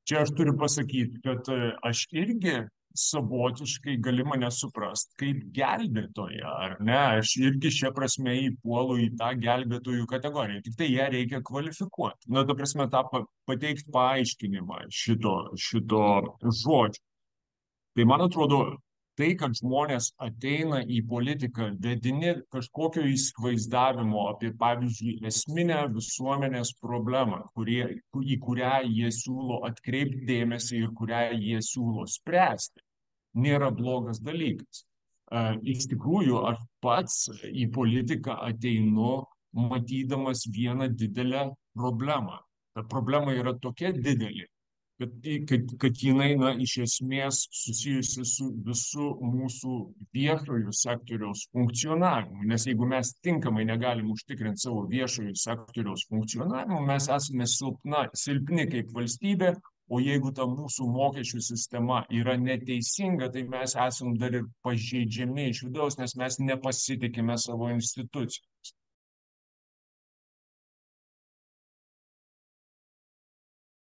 Čia aš turiu pasakyti, kad aš irgi savotiškai gali mane suprast kaip gelbėtoją, ar ne? Aš irgi šia prasme įpuolu į tą gelbėtojų kategoriją, tik tai ją reikia kvalifikuoti. Na, ta prasme, pateikti paaiškinimą šito žodžio. Tai man atrodo, tai, kad žmonės ateina į politiką vedini kažkokio įsivaizdavimo apie, pavyzdžiui, esminę visuomenės problemą, į kurią jie siūlo atkreipti dėmesį ir kurią jie siūlo spręsti, nėra blogas dalykas. Iš tikrųjų, aš pats į politiką ateinu matydamas vieną didelę problemą. Ta problema yra tokia didelė, kad jinai, na, iš esmės susijusi su visu mūsų viešojo sektoriaus funkcionavimu. Nes jeigu mes tinkamai negalim užtikrinti savo viešojo sektoriaus funkcionavimo, mes esame silpni kaip valstybė, o jeigu ta mūsų mokesčių sistema yra neteisinga, tai mes esam dar ir pažeidžiami iš vidaus, nes mes nepasitikime savo institucijomis.